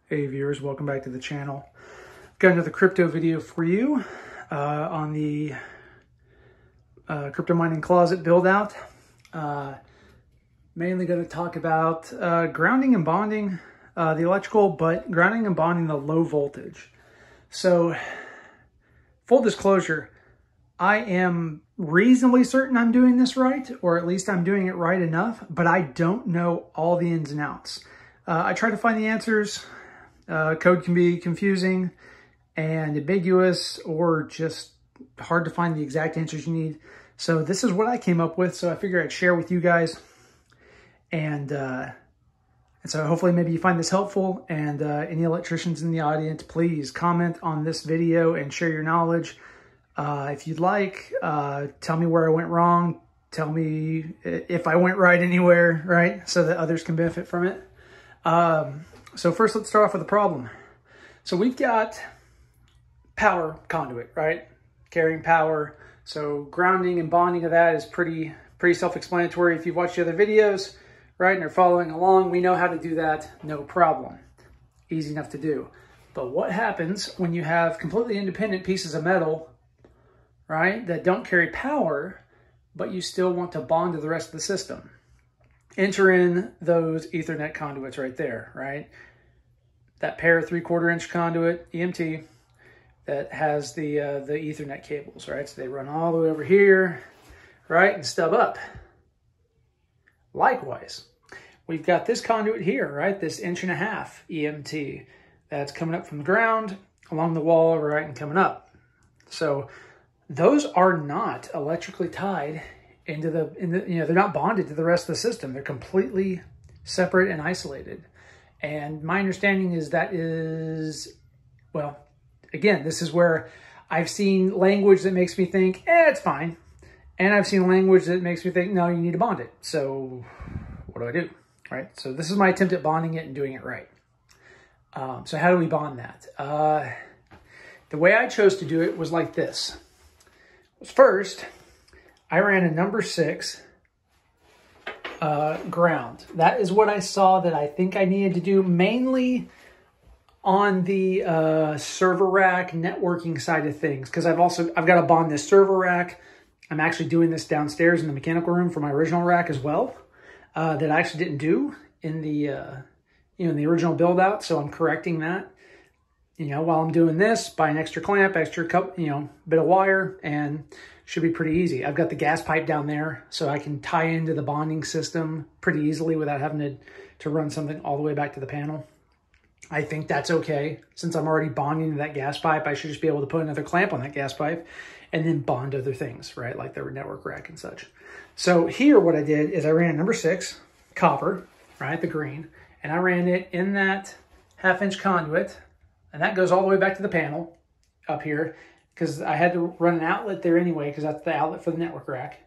Hey viewers, welcome back to the channel. Got another crypto video for you on the crypto mining closet build out. Mainly going to talk about grounding and bonding the electrical, but grounding and bonding the low voltage. So full disclosure, I am reasonably certain I'm doing this right, or at least I'm doing it right enough, but I don't know all the ins and outs. I try to find the answers. Code can be confusing and ambiguous, or just hard to find the exact answers you need. So this is what I came up with. So I figured I'd share with you guys. And so hopefully maybe you find this helpful. And any electricians in the audience, please comment on this video and share your knowledge. If you'd like, tell me where I went wrong. Tell me if I went right anywhere, right? So that others can benefit from it. So first, let's start off with the problem. So we've got power conduit, right? Carrying power. So grounding and bonding of that is pretty self-explanatory. If you've watched the other videos, right, and are following along, we know how to do that, no problem. Easy enough to do. But what happens when you have completely independent pieces of metal, right, that don't carry power, but you still want to bond to the rest of the system? Enter in those Ethernet conduits right there, right? That pair of 3/4 inch conduit, EMT, that has the Ethernet cables, right? So they run all the way over here, right, and stub up. Likewise, we've got this conduit here, right? This 1.5 inch EMT that's coming up from the ground along the wall, right, and coming up. So those are not electrically tied into they're not bonded to the rest of the system. They're completely separate and isolated. And my understanding is well, again, this is where I've seen language that makes me think, it's fine. And I've seen language that makes me think, no, you need to bond it. So what do I do, right? So this is my attempt at bonding it and doing it right. So how do we bond that? The way I chose to do it was like this. First, I ran a number 6 ground. That is what I saw that I think I needed to do, mainly on the server rack networking side of things, because I've got to bond this server rack. I'm actually doing this downstairs in the mechanical room for my original rack as well, that I actually didn't do in the in the original build out. So I'm correcting that. While I'm doing this, buy an extra clamp, extra bit of wire, and should be pretty easy. I've got the gas pipe down there, so I can tie into the bonding system pretty easily without having to run something all the way back to the panel. I think that's okay. Since I'm already bonding to that gas pipe, I should just be able to put another clamp on that gas pipe and then bond other things, right? Like the network rack and such. So here what I did is I ran a number 6 copper, right, the green, and I ran it in that 1/2 inch conduit, and that goes all the way back to the panel up here, because I had to run an outlet there anyway, because that's the outlet for the network rack.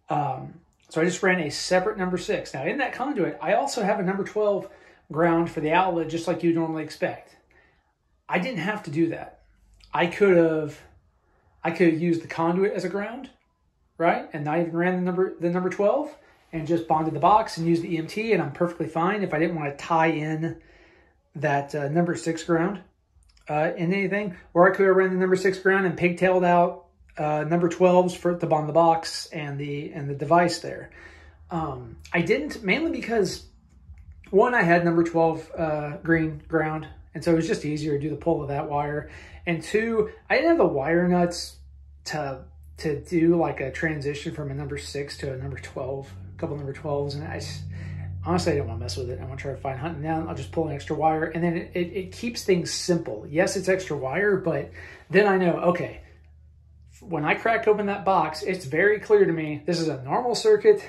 So I just ran a separate number 6. Now in that conduit, I also have a number 12 ground for the outlet, just like you'd normally expect. I didn't have to do that. I could have used the conduit as a ground, right? And not even ran the number 12 and just bonded the box and used the EMT, and I'm perfectly fine if I didn't want to tie in that number 6 ground in anything. Or I could have ran the number 6 ground and pigtailed out number 12s to bond the box and the device there. I didn't, mainly because one, I had number 12 green ground, and so it was just easier to do the pull of that wire. And two, I didn't have the wire nuts to do like a transition from a number 6 to a number 12, a couple number 12s, and honestly, I didn't want to mess with it. I want to try to find hunting down. I'll just pull an extra wire, and then it keeps things simple. Yes, it's extra wire, but then I know, okay, when I crack open that box, it's very clear to me, this is a normal circuit,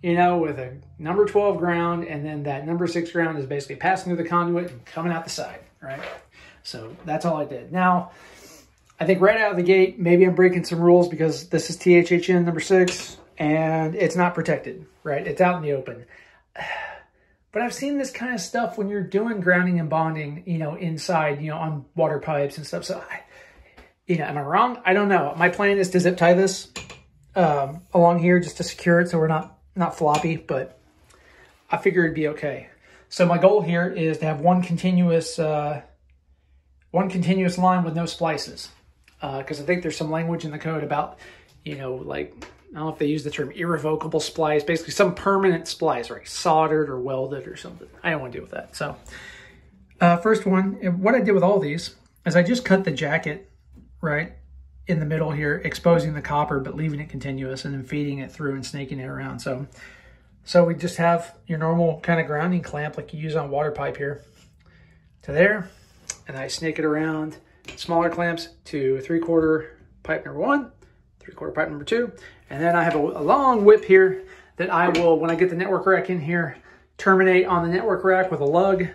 with a number 12 ground, and then that number 6 ground is basically passing through the conduit and coming out the side, right? So that's all I did. Now, I think right out of the gate, maybe I'm breaking some rules because this is THHN number 6, and it's not protected, right? It's out in the open. But I've seen this kind of stuff when you're doing grounding and bonding, inside, on water pipes and stuff. So, am I wrong? I don't know. My plan is to zip tie this along here just to secure it so we're not floppy, but I figured it'd be okay. So my goal here is to have one continuous line with no splices. Because I think there's some language in the code about, you know, like, I don't know if they use the term irrevocable splice, basically some permanent splice, right? Soldered or welded or something. I don't want to deal with that. So first one, what I did with all these is I just cut the jacket, right, in the middle here, exposing the copper, but leaving it continuous and then feeding it through and snaking it around. So we just have your normal kind of grounding clamp like you use on water pipe here to there. And I snake it around, smaller clamps to 3/4 pipe number 1, 3/4 pipe number 2. And then I have a long whip here that I will, when I get the network rack in here, terminate on the network rack with a lug.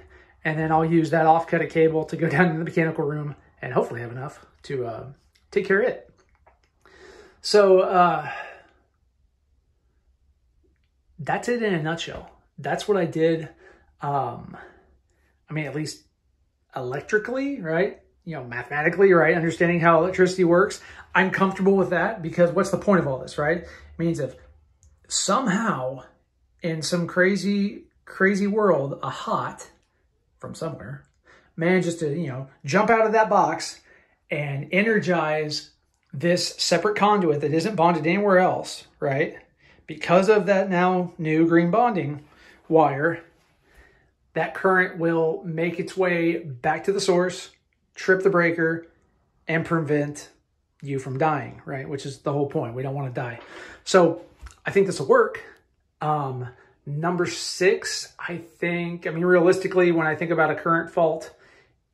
And then I'll use that offcut cable to go down in the mechanical room and hopefully have enough to take care of it. So that's it in a nutshell. That's what I did. I mean, at least electrically, right? You know, mathematically, right? Understanding how electricity works. I'm comfortable with that because what's the point of all this, right? It means if somehow in some crazy world, a hot from somewhere manages to, you know, jump out of that box and energize this separate conduit that isn't bonded anywhere else, right? Because of that now new green bonding wire, that current will make its way back to the source, trip the breaker, and prevent you from dying, right? Which is the whole point. We don't want to die. So I think this will work. Number 6, I mean, realistically, when I think about a current fault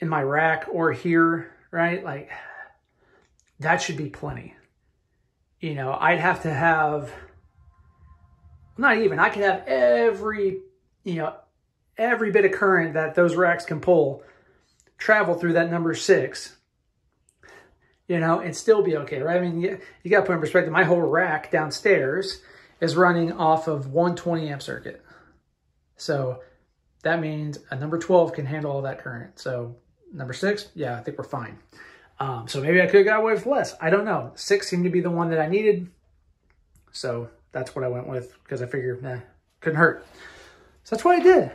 in my rack or here, right? Like, that should be plenty. You know, I'd have to have, I could have every bit of current that those racks can pull travel through that number 6, you know, and still be okay, right? I mean, you got to put in perspective, my whole rack downstairs is running off of 120 amp circuit. So that means a number 12 can handle all that current. So number 6, yeah, I think we're fine. So maybe I could have got away with less. I don't know. 6 seemed to be the one that I needed. So that's what I went with because I figured, couldn't hurt. So that's what I did.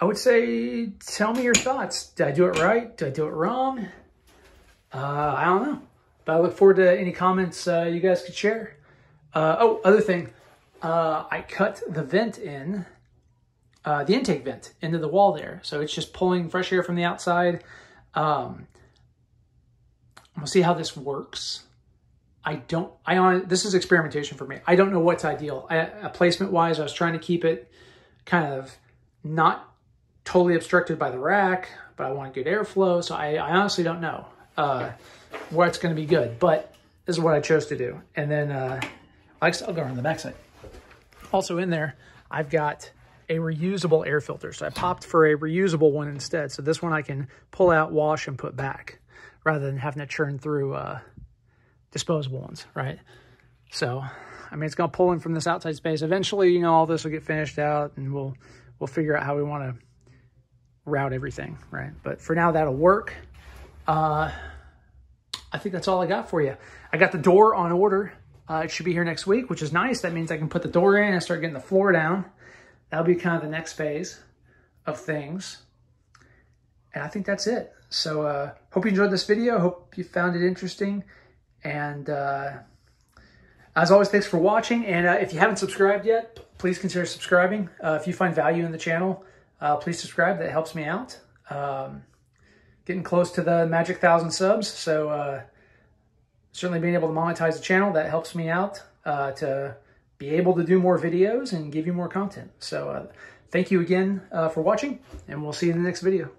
I would say, tell me your thoughts. Did I do it right? Did I do it wrong? I don't know. But I look forward to any comments you guys could share. Other thing. I cut the vent in, the intake vent into the wall there. So it's just pulling fresh air from the outside. I'm gonna see how this works. This is experimentation for me. I don't know what's ideal. Placement wise, I was trying to keep it kind of not totally obstructed by the rack, but I want good airflow. So I honestly don't know what's going to be good, but this is what I chose to do. And then I'll go around the backside. Also in there, I've got a reusable air filter. So I popped for a reusable one instead. So this one I can pull out, wash, and put back rather than having to churn through disposable ones, right? So, I mean, it's going to pull in from this outside space. Eventually, you know, all this will get finished out and we'll figure out how we want to route everything, right? But for now, that'll work. I think that's all I got for you. I got the door on order. It should be here next week, which is nice. That means I can put the door in and start getting the floor down. That'll be kind of the next phase of things. And I think that's it. So hope you enjoyed this video. Hope you found it interesting. And as always, thanks for watching. And if you haven't subscribed yet, please consider subscribing. If you find value in the channel, please subscribe. That helps me out. Getting close to the magic 1,000 subs. So certainly being able to monetize the channel, that helps me out to be able to do more videos and give you more content. So thank you again for watching, and we'll see you in the next video.